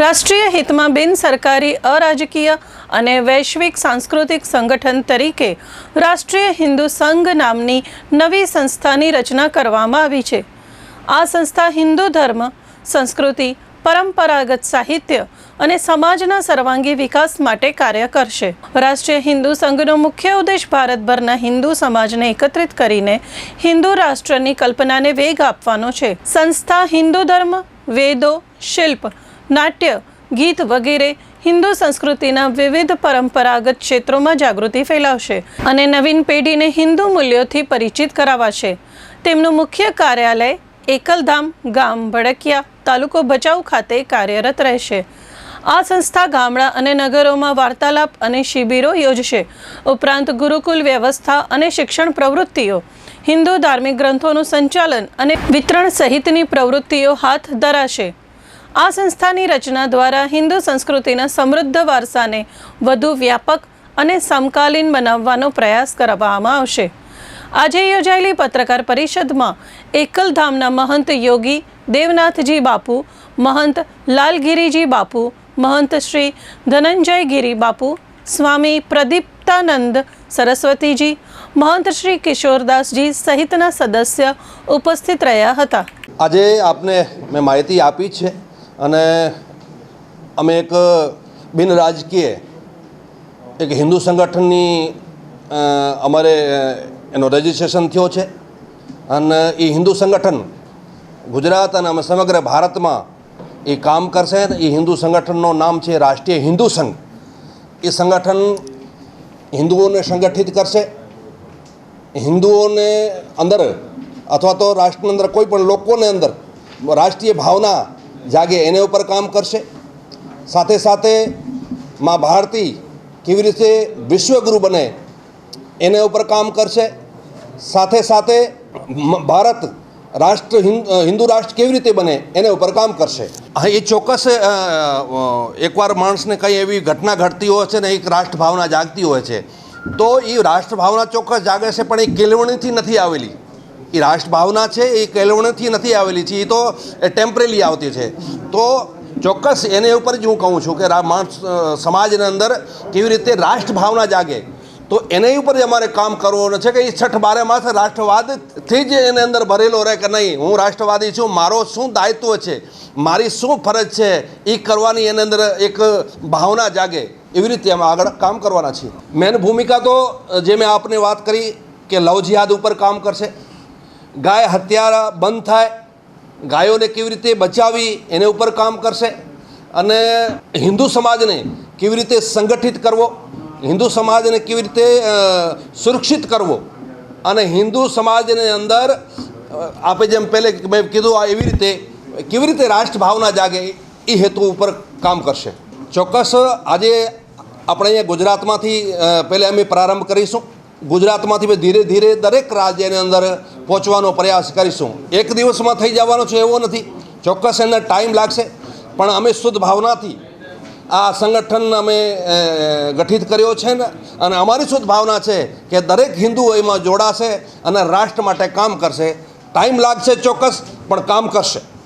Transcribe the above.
રાષ્ટ્રીય હિતમાં બિન સરકારી અરાજકીય અને વૈશ્વિક સાંસ્કૃતિક સંગઠન તરીકે રાષ્ટ્રીય હિન્દુ સંઘ નામની નવી સંસ્થાની રચના કરવામાં આવી છે। આ સંસ્થા હિન્દુ ધર્મ, સંસ્કૃતિ, પરંપરાગત સાહિત્ય અને સમાજના સર્વાંગી વિકાસ માટે કાર્ય કરશે। રાષ્ટ્રીય હિન્દુ સંઘનો મુખ્ય ઉદ્દેશ ભારતભરના હિન્દુ સમાજને એકત્રિત કરીને હિન્દુ રાષ્ટ્રની કલ્પનાને વેગ આપવાનો છે। સંસ્થા હિન્દુ ધર્મ, વેદો, શિલ્પ, નાટ્ય, ગીત વગેરે હિન્દુ સંસ્કૃતિના વિવિધ પરંપરાગત ક્ષેત્રોમાં જાગૃતિ ફેલાવશે અને નવીન પેઢીને હિન્દુ મૂલ્યોથી પરિચિત કરાવશે। તેમનું મુખ્ય કાર્યાલય એકલધામ ગામ ભડકિયા, તાલુકો ભચાઉ ખાતે કાર્યરત રહેશે। આ સંસ્થા ગામડા અને નગરોમાં વાર્તાલાપ અને શિબિરો યોજશે। ઉપરાંત ગુરુકુલ વ્યવસ્થા અને શિક્ષણ પ્રવૃત્તિઓ, હિન્દુ ધાર્મિક ગ્રંથોનું સંચાલન અને વિતરણ સહિતની પ્રવૃત્તિઓ હાથ ધરાશે। આ સંસ્થાની રચના દ્વારા હિન્દુ સંસ્કૃતિના સમૃદ્ધ વારસાને વધુ વ્યાપક અને સમકાલીન બનાવવાનો પ્રયાસ કરવામાં આવશે। આજે યોજાયેલી પત્રકાર પરિષદમાં એકલધામના મહંત યોગી દેવનાથજી બાપુ, મહંત લાલગીરીજી બાપુ, મહંત શ્રી ધનંજય ગીરી બાપુ, સ્વામી પ્રદીપ્તાનંદ સરસ્વતીજી, મહંત શ્રી કિશોરદાસજી સહિતના સદસ્ય ઉપસ્થિત રહ્યા હતા। આજે આપને મેં માહિતી આપી છે અને અમે એક બિન રાજકીય એક હિન્દુ સંગઠનની અમારે એનો રજિસ્ટ્રેશન થયો છે અને એ હિન્દુ સંગઠન ગુજરાત અને અમે સમગ્ર ભારતમાં એ કામ કરશે। એ હિન્દુ સંગઠનનું નામ છે રાષ્ટ્રીય હિન્દુ સંઘ। એ સંગઠન હિન્દુઓને સંગઠિત કરશે, હિન્દુઓને અંદર અથવા તો રાષ્ટ્રની અંદર કોઈ પણ લોકોને અંદર રાષ્ટ્રીય ભાવના જાગે એના ઉપર કામ કરશે। સાથે સાથે મા ભારતી કેવી રીતે વિશ્વગુરુ બને એના ઉપર કામ કરશે। સાથે સાથે ભારત રાષ્ટ્ર હિન્દુ રાષ્ટ્ર કેવી રીતે બને એના ઉપર કામ કરશે। હા, એ ચોક્કસ એકવાર માણસને કંઈ એવી ઘટના ઘટતી હોય છે ને એક રાષ્ટ્ર ભાવના જાગતી હોય છે તો એ રાષ્ટ્ર ભાવના ચોક્કસ જાગે છે, પણ એ કેળવણીથી નથી આવેલી। એ રાષ્ટ્ર ભાવના છે એ કેળવણીથી નથી આવેલી છે, એ તો ટેમ્પરરી આવતી છે। તો ચોક્કસ એને ઉપર જ હું કહું છું કે માણસ સમાજની અંદર કેવી રીતે રાષ્ટ્ર ભાવના જાગે તો એના ઉપર જ અમારે કામ કરવાનું છે કે એ 6/12 માસ રાષ્ટ્રવાદથી જ એની અંદર ભરેલો રહે કે નહીં, હું રાષ્ટ્રવાદી છું, મારો શું દાયિત્વ છે, મારી શું ફરજ છે એ કરવાની એની અંદર એક ભાવના જાગે, એવી રીતે અમે આગળ કામ કરવાના છીએ। મેન ભૂમિકા તો જે મેં આપને વાત કરી કે લવ જિહાદ ઉપર કામ કરશે, ગાય હત્યા બંધ થાય, ગાયોને કેવી રીતે બચાવી એના ઉપર કામ કરશે અને હિન્દુ સમાજને કેવી રીતે સંગઠિત કરવો, હિન્દુ સમાજને કેવી રીતે સુરક્ષિત કરવો અને હિન્દુ સમાજની અંદર આપણે જેમ પહેલે મેં કીધું એવી રીતે કેવી રીતે રાષ્ટ્ર ભાવના જાગે એ હેતુ ઉપર કામ કરશે। ચોક્કસ આજે આપણે અહીંયા ગુજરાતમાંથી પહેલે અમે પ્રારંભ કરીશું। ગુજરાતમાંથી ધીરે ધીરે દરેક રાજ્યની અંદર પહોંચવાનો પ્રયાસ કરીશું। એક દિવસમાં થઈ જવાનો છે એવો નથી, ચોક્કસ એને ટાઈમ લાગશે, પણ અમે શુદ્ધ ભાવનાથી આ સંગઠન અમે ગઠિત કર્યો છે ને અને અમારી શુદ્ધ ભાવના છે કે દરેક હિન્દુ એમાં જોડાશે અને રાષ્ટ્ર માટે કામ કરશે। ટાઈમ લાગશે ચોક્કસ, પણ કામ કરશે।